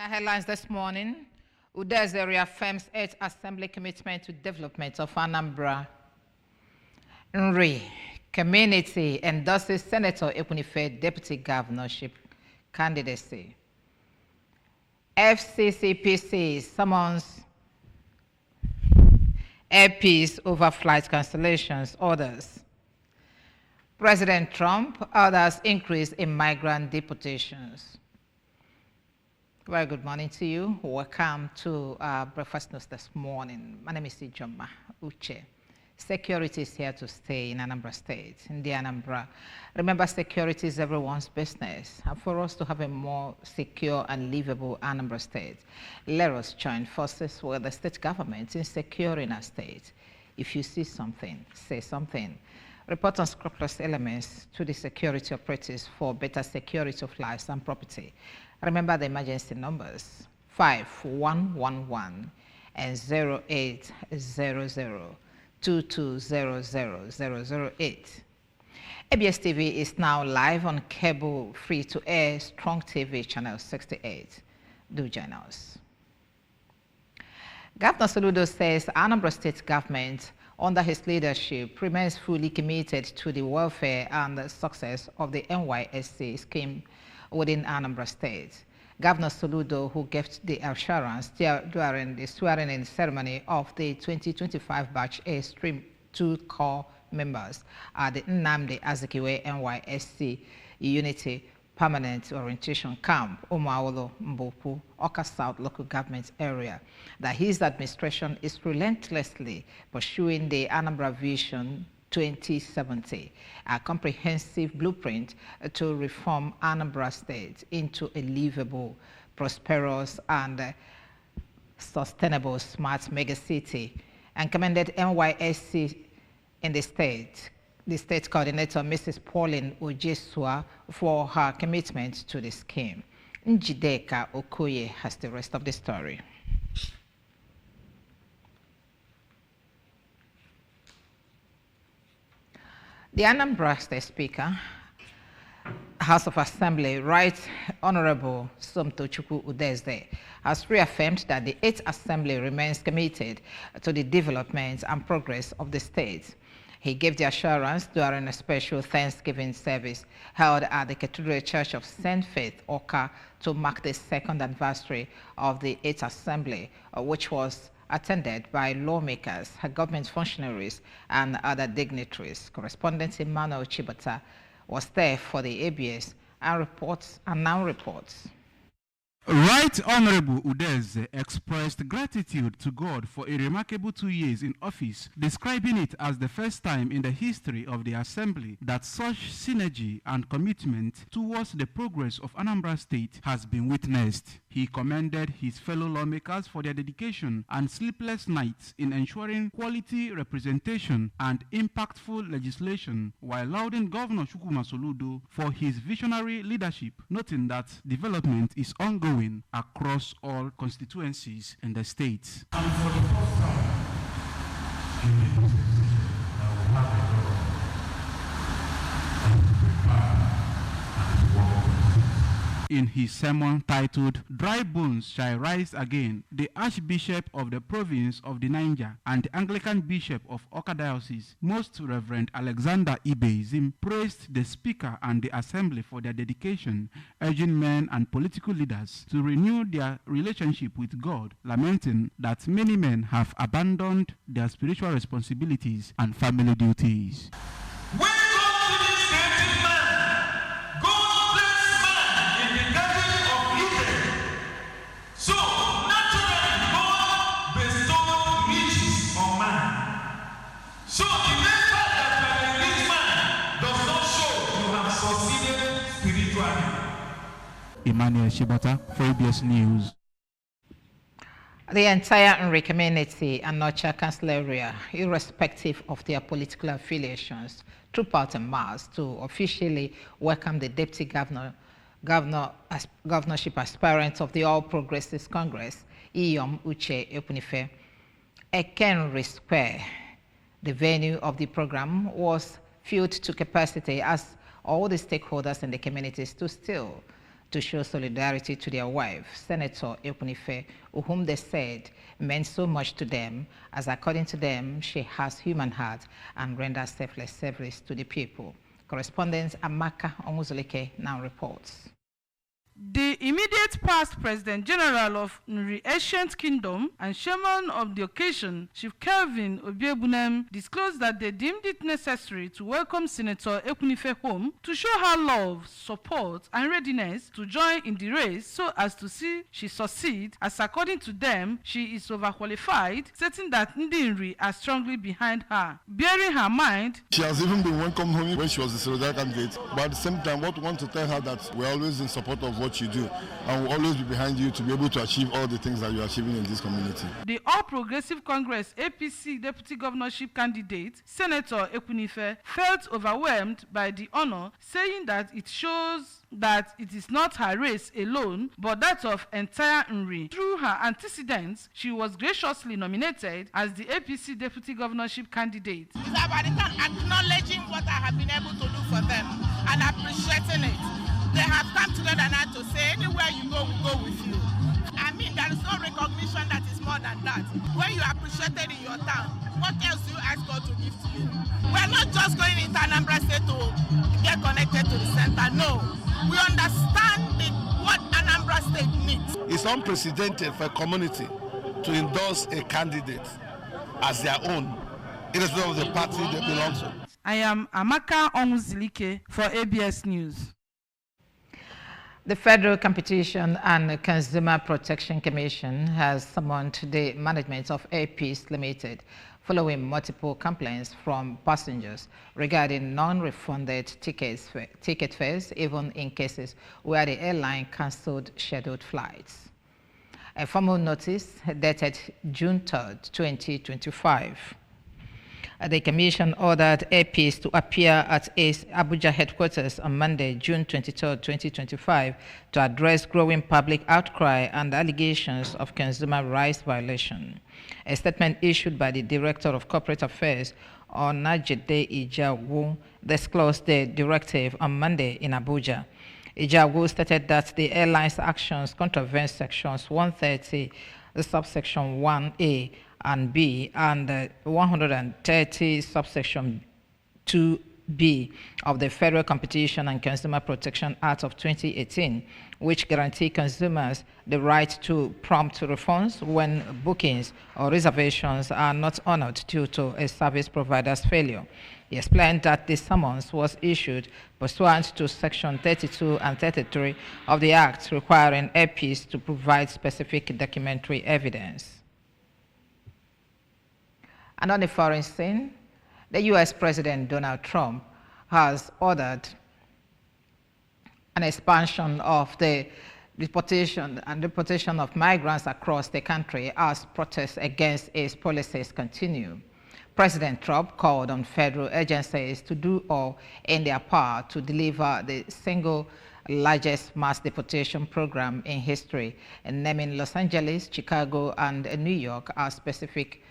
our headlines this morning, Udeze reaffirms its assembly commitment to development of Anambra. Nri community endorses Senator Ekunife deputy governorship candidacy. FCCPC summons airpeace over flight cancellations orders. President Trump orders increase in migrant deportations. Very good morning to you. Welcome to Breakfast News this morning. My name is Ijoma Uche. Security is here to stay in Anambra State, in the Anambra. Remember, security is everyone's business. And for us to have a more secure and livable Anambra State, let us join forces with the state government in securing our state. If you see something, say something. Report unscrupulous elements to the security operatives for better security of lives and property. Remember the emergency numbers 5111 and 0800 2200 ABS TV is now live on cable free-to-air Strong TV channel 68. Do join us. Governor Soludo says Anambra State government under his leadership remains fully committed to the welfare and the success of the NYSC scheme within Anambra State. Governor Soludo, who gave the assurance during the swearing-in ceremony of the 2025 Batch A Stream 2 core members at the Nnamdi Azikiwe NYSC Unity Permanent Orientation Camp, Umuawolo, Mbopu, Awka South Local Government Area, that his administration is relentlessly pursuing the Anambra Vision 2070, a comprehensive blueprint to reform Anambra State into a livable, prosperous, and sustainable smart megacity, and commended NYSC in the state coordinator, Mrs. Pauline Ojesua, for her commitment to the scheme. Njideka Okoye has the rest of the story. The Anambra State Speaker, House of Assembly, Right Honorable Somtochukwu Udeze, has reaffirmed that the 8th Assembly remains committed to the development and progress of the state. He gave the assurance during a special Thanksgiving service held at the Cathedral Church of St. Faith, Awka, to mark the 2nd anniversary of the 8th Assembly, which was attended by lawmakers, government functionaries, and other dignitaries. Correspondent Emmanuel Chibata was there for the ABS and now reports. Right Honorable Udeze expressed gratitude to God for a remarkable 2 years in office, describing it as the first time in the history of the Assembly that such synergy and commitment towards the progress of Anambra State has been witnessed. He commended his fellow lawmakers for their dedication and sleepless nights in ensuring quality representation and impactful legislation, while lauding Governor Chukwuma Soludo for his visionary leadership, noting that development is ongoing across all constituencies in the state. And for the first time in the history that we have a In his sermon titled "Dry Bones Shall Rise Again," the Archbishop of the province of the Niger and the Anglican Bishop of Awka Diocese, Most Reverend Alexander Ibeizim, praised the Speaker and the Assembly for their dedication, urging men and political leaders to renew their relationship with God, lamenting that many men have abandoned their spiritual responsibilities and family duties. Emmanuel Shibata for ABS News. The entire Nri community and Nocha Council area, irrespective of their political affiliations, troop out en masse to officially welcome the deputy governorship aspirant of the All Progressives Congress, Iyom Uche Ekunife. Ekenri Square, the venue of the program, was filled to capacity as all the stakeholders in the community stood still to show solidarity to their wife, Senator Ekunife, whom they said meant so much to them, as according to them, she has human heart and renders selfless service to the people. Correspondent Amaka Onwuzulike now reports. The immediate past President General of Nri Ancient Kingdom and chairman of the occasion, Chief Kelvin Obiebunem, disclosed that they deemed it necessary to welcome Senator Ekunife home to show her love, support, and readiness to join in the race so as to see she succeed, as according to them, she is overqualified, stating that Ndi Nri are strongly behind her. Bearing her mind, she has even been welcomed home when she was the Solidarity candidate, but at the same time, what we want to tell her that we're always in support of what you do and will always be behind you to be able to achieve all the things that you're achieving in this community. The All Progressive Congress APC Deputy Governorship candidate, Senator Ekunife, felt overwhelmed by the honor, saying that it shows that it is not her race alone, but that of entire Nri. Through her antecedents, she was graciously nominated as the APC Deputy Governorship candidate. It's about acknowledging what I have been able to do for them and appreciating it. They have come together now to say, anywhere you go, we go with you. I mean, there is no recognition that is more than that. When you are appreciated in your town, what else do you ask God to give to you? We're not just going into Anambra State to get connected to the center. No. We understand what Anambra State needs. It's unprecedented for a community to endorse a candidate as their own, irrespective of the party they belong to. I am Amaka Onwuzulike for ABS News. The Federal Competition and Consumer Protection Commission has summoned the management of Air Peace Limited following multiple complaints from passengers regarding non-refunded ticket fares, even in cases where the airline cancelled scheduled flights. A formal notice dated June 3rd, 2025. The Commission ordered Air Peace to appear at its Abuja headquarters on Monday, June 23, 2025, to address growing public outcry and allegations of consumer rights violation. A statement issued by the Director of Corporate Affairs, Onajide Ijawu, disclosed the directive on Monday in Abuja. Ijawu stated that the airline's actions contravene sections 130, subsection 1A, and B, and 130 subsection 2B of the Federal Competition and Consumer Protection Act of 2018, which guarantee consumers the right to prompt refunds when bookings or reservations are not honored due to a service provider's failure. He explained that the summons was issued pursuant to Section 32 and 33 of the Act, requiring Air Peace to provide specific documentary evidence. And on the foreign scene, the U.S. President Donald Trump has ordered an expansion of the deportation of migrants across the country as protests against its policies continue. President Trump called on federal agencies to do all in their power to deliver the single largest mass deportation program in history, and naming Los Angeles, Chicago, and New York as specific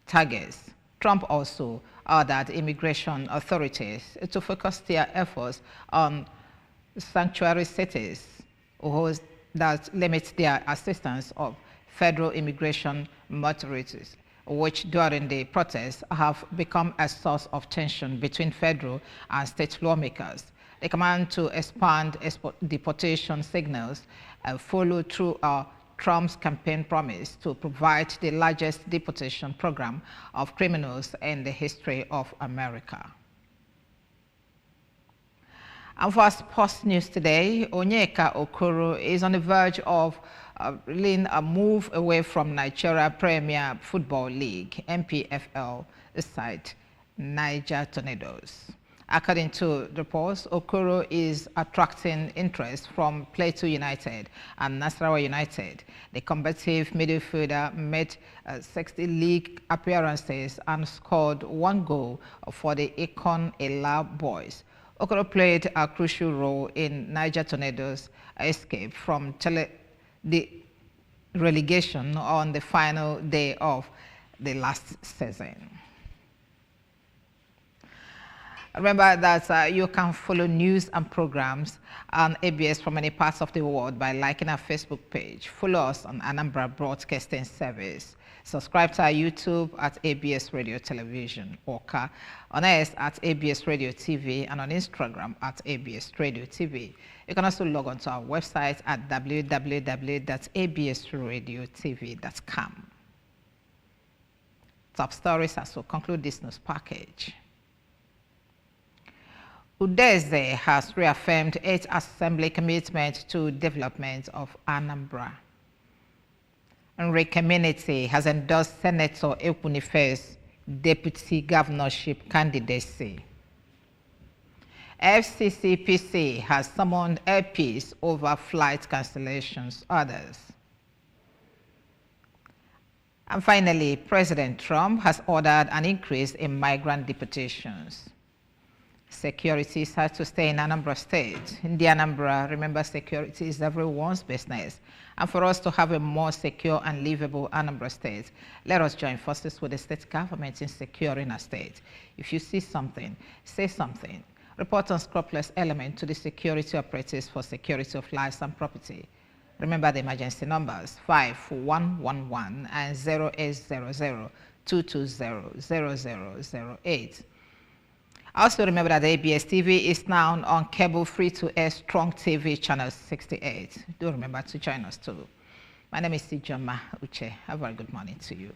targets. Trump also ordered immigration authorities to focus their efforts on sanctuary cities that limit their assistance of federal immigration authorities, which during the protests have become a source of tension between federal and state lawmakers. The command to expand deportation signals follow through Trump's campaign promise to provide the largest deportation program of criminals in the history of America. And for our sports news today, Onyeka Okoro is on the verge of leading a move away from Nigeria Premier Football League, NPFL, side Niger Tornadoes. According to reports, Okoro is attracting interest from Plateau United and Nasarawa United. The combative midfielder made 60 league appearances and scored 1 goal for the Akon Ela boys. Okoro played a crucial role in Niger Tornadoes' escape from the relegation on the final day of the last season. Remember that you can follow news and programs on ABS from many parts of the world by liking our Facebook page. Follow us on Anambra Broadcasting Service. Subscribe to our YouTube at ABS Radio Television, or on us at ABS Radio TV, and on Instagram at ABS Radio TV. You can also log on to our website at www.absradiotv.com. Top stories as we conclude this news package. Udeze has reaffirmed its assembly commitment to development of Anambra. Nri community has endorsed Senator Ekwunife's deputy governorship candidacy. FCCPC has summoned airpeace over flight cancellations, others. And finally, President Trump has ordered an increase in migrant deportations. Security is had to stay in Anambra State. In the Anambra, remember, security is everyone's business. And for us to have a more secure and livable Anambra State, let us join forces with the state government in securing our state. If you see something, say something. Report unscrupulous element to the security operatives for security of lives and property. Remember the emergency numbers 5111 and 0800 220 0008. Also remember that the ABS TV is now on cable free-to-air Strong TV channel 68. Do remember to join us too. My name is Sijoma Uche. Have a very good morning to you.